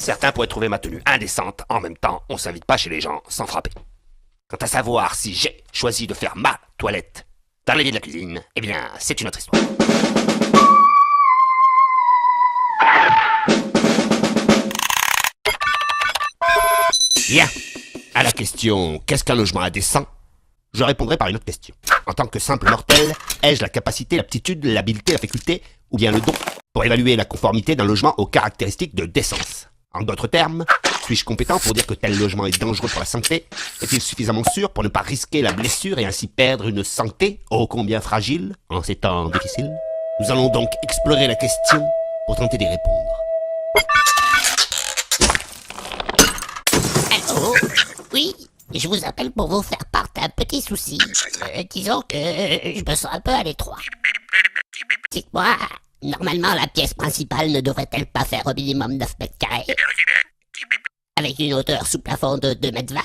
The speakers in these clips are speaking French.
Certains pourraient trouver ma tenue indécente, en même temps, on s'invite pas chez les gens sans frapper. Quant à savoir si j'ai choisi de faire ma toilette dans l'évier de la cuisine, eh bien, c'est une autre histoire. Bien. À la question « Qu'est-ce qu'un logement indécent ?» je répondrai par une autre question. En tant que simple mortel, ai-je la capacité, l'aptitude, l'habileté, la faculté, ou bien le don, pour évaluer la conformité d'un logement aux caractéristiques de décence? En d'autres termes, suis-je compétent pour dire que tel logement est dangereux pour la santé? Est-il suffisamment sûr pour ne pas risquer la blessure et ainsi perdre une santé ô combien fragile en ces temps difficiles? Nous allons donc explorer la question pour tenter d'y répondre. Allô? Oui, je vous appelle pour vous faire part d'un petit souci. Disons que je me sens un peu à l'étroit. Dites-moi, normalement la pièce principale ne devrait-elle pas faire au minimum 9 mètres carrés? Avec une hauteur sous plafond de 2 mètres 20?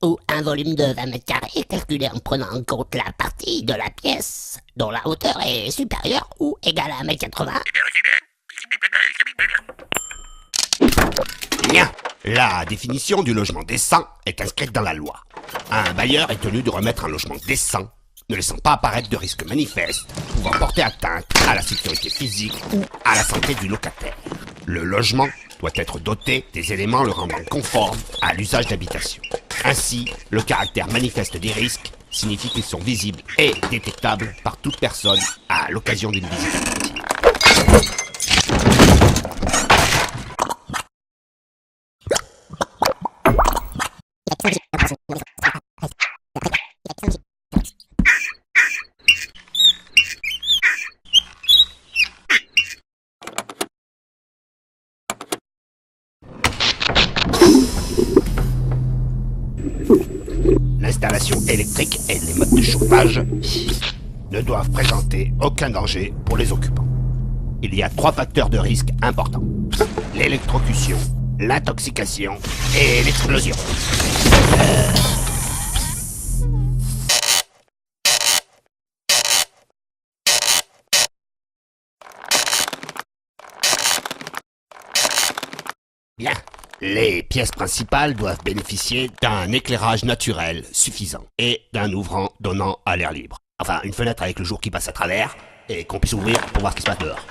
Ou un volume de 20 mètres carrés calculé en prenant en compte la partie de la pièce dont la hauteur est supérieure ou égale à 1 mètre 80? Bien. La définition du logement décent est inscrite dans la loi. Un bailleur est tenu de remettre un logement décent, ne laissant pas apparaître de risques manifestes pouvant porter atteinte à la sécurité physique ou à la santé du locataire. Le logement doit être doté des éléments le rendant conforme à l'usage d'habitation. Ainsi, le caractère manifeste des risques signifie qu'ils sont visibles et détectables par toute personne à l'occasion d'une visite attentive. L'installation électrique et les modes de chauffage ne doivent présenter aucun danger pour les occupants. Il y a 3 facteurs de risque importants: l'électrocution, l'intoxication et l'explosion. Bien. Les pièces principales doivent bénéficier d'un éclairage naturel suffisant et d'un ouvrant donnant à l'air libre. Enfin, une fenêtre avec le jour qui passe à travers et qu'on puisse ouvrir pour voir ce qui se passe dehors.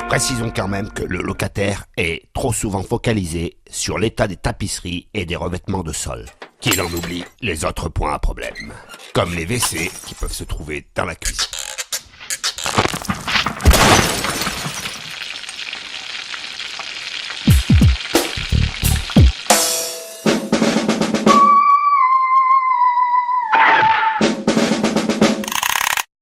Précisons quand même que le locataire est trop souvent focalisé sur l'état des tapisseries et des revêtements de sol, qu'il en oublie les autres points à problème, comme les WC qui peuvent se trouver dans la cuisine.